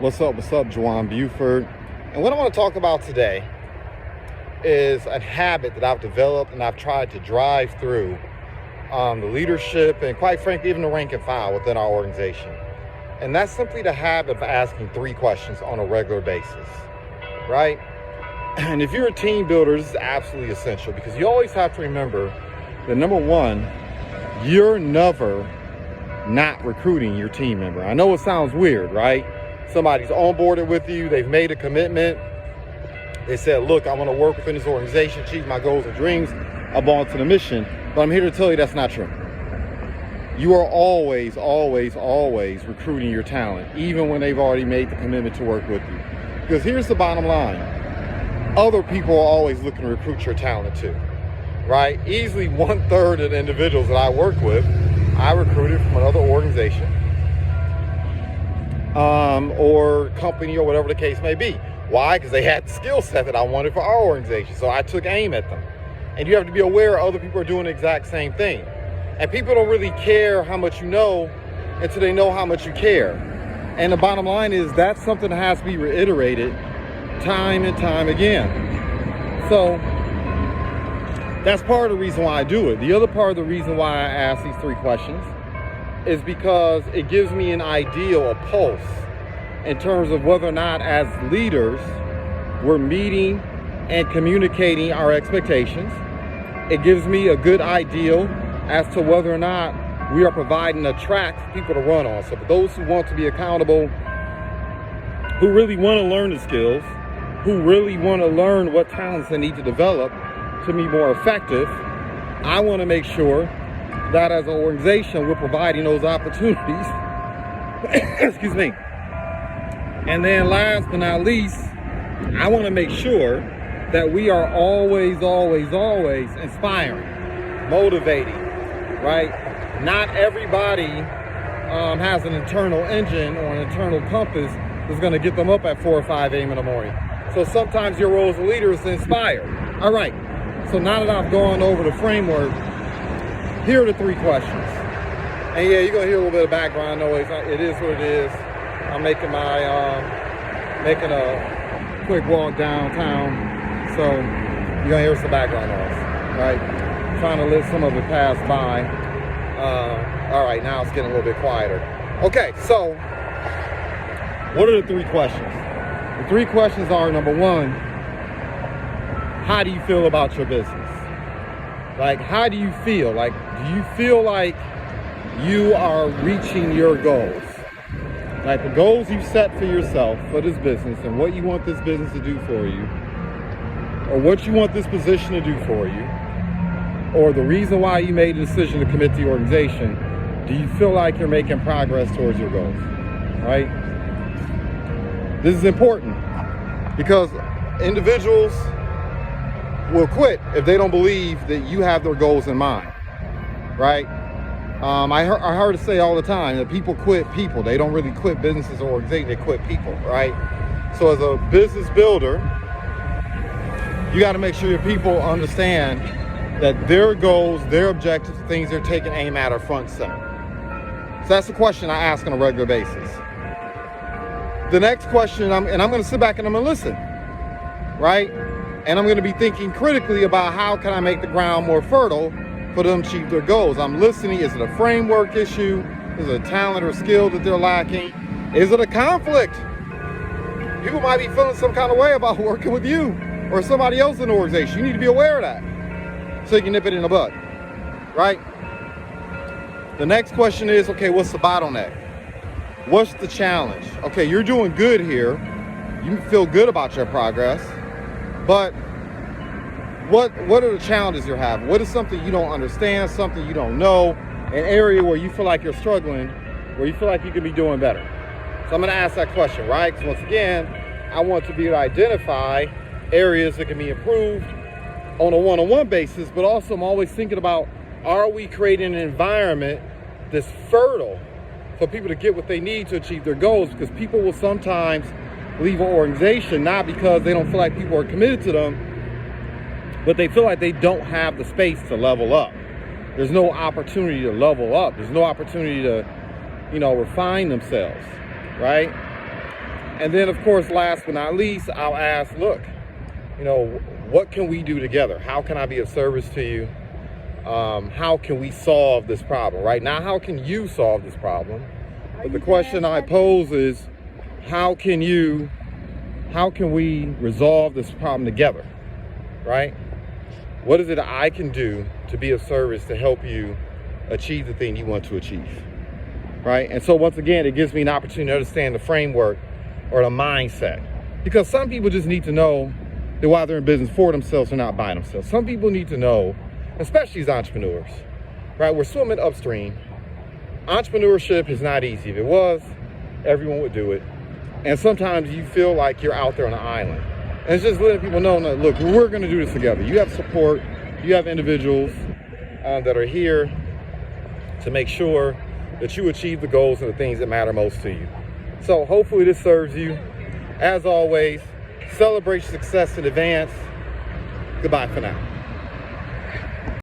What's up, JuJuan Buford. And what I want to talk about today is a habit that I've developed and I've tried to drive through the leadership and, quite frankly, even the rank and file within our organization. And that's simply the habit of asking 3 questions on a regular basis, right? And if you're a team builder, this is absolutely essential because you always have to remember that, number one, you're never not recruiting your team member. I know it sounds weird, right? Somebody's onboarded with you, they've made a commitment. They said, look, I want to work within this organization, achieve my goals and dreams, I'm on to the mission. But I'm here to tell you that's not true. You are always recruiting your talent, even when they've already made the commitment to work with you. Because here's the bottom line. Other people are always looking to recruit your talent too, right? Easily 1/3 of the individuals that I work with, I recruited from another organization. Or company or whatever the case may be. Why? Because they had the skill set that I wanted for our organization. So I took aim at them. And you have to be aware other people are doing the exact same thing. And people don't really care how much you know until they know how much you care. And the bottom line is that's something that has to be reiterated time and time again. So that's part of the reason why I do it. The other part of the reason why I ask these 3 questions is because it gives me an idea, a pulse, in terms of whether or not as leaders we're meeting and communicating our expectations. It gives me a good idea as to whether or not we are providing a track for people to run on. So for those who want to be accountable, who really want to learn the skills, who really want to learn what talents they need to develop to be more effective, I want to make sure that as an organization, we're providing those opportunities. Excuse me. And then last but not least, I want to make sure that we are always inspiring, motivating, right? Not everybody has an internal engine or an internal compass that's going to get them up at 4 or 5 a.m. in the morning. So sometimes your role as a leader is to inspire. All right. So now that I've gone over the framework, here are the 3 questions. And yeah, you're gonna hear a little bit of background noise. It is what it is. I'm making making a quick walk downtown. So you're gonna hear some background noise, right? Trying to let some of it pass by. All right, now it's getting a little bit quieter. Okay, so what are the 3 questions? The 3 questions are, number 1, how do you feel about your business? Like, how do you feel? Like, do you feel like you are reaching your goals? Like the goals you set for yourself for this business and what you want this business to do for you, or what you want this position to do for you, or the reason why you made the decision to commit to the organization, do you feel like you're making progress towards your goals, right? This is important because individuals will quit if they don't believe that you have their goals in mind, right? I heard it say all the time that people quit people. They don't really quit businesses or organizations, they quit people, right? So as a business builder, you got to make sure your people understand that their goals, their objectives, things they're taking aim at are front and center. So that's the question I ask on a regular basis. The next question, I'm going to sit back and I'm going to listen, right? And I'm going to be thinking critically about how can I make the ground more fertile for them to achieve their goals. I'm listening. Is it a framework issue? Is it a talent or skill that they're lacking? Is it a conflict? People might be feeling some kind of way about working with you or somebody else in the organization. You need to be aware of that so you can nip it in the bud, right? The next question is, okay, what's the bottleneck? What's the challenge? Okay, you're doing good here. You feel good about your progress. But what are the challenges you're having? What is something you don't understand, something you don't know, an area where you feel like you're struggling, where you feel like you could be doing better? So I'm going to ask that question, right? Because once again, I want to be able to identify areas that can be improved on a one-on-one basis, but also I'm always thinking about, are we creating an environment that's fertile for people to get what they need to achieve their goals? Because people will sometimes leave an organization not because they don't feel like people are committed to them, but they feel like they don't have the space to level up. There's no opportunity to level up. There's no opportunity to, refine themselves, right? And then, of course, last but not least, I'll ask, look, you know, what can we do together? How can I be of service to you? How can we solve this problem, right? Now, how can you solve this problem? But the question I pose is, how can we resolve this problem together, right? What is it I can do to be of service to help you achieve the thing you want to achieve, right? And so once again, it gives me an opportunity to understand the framework or the mindset, because some people just need to know that while they're in business for themselves, they're not by themselves. Some people need to know, especially as entrepreneurs, right? We're swimming upstream. Entrepreneurship is not easy. If it was, everyone would do it. And sometimes you feel like you're out there on an island. And it's just letting people know, look, we're going to do this together. You have support. You have individuals that are here to make sure that you achieve the goals and the things that matter most to you. So hopefully this serves you. As always, celebrate success in advance. Goodbye for now.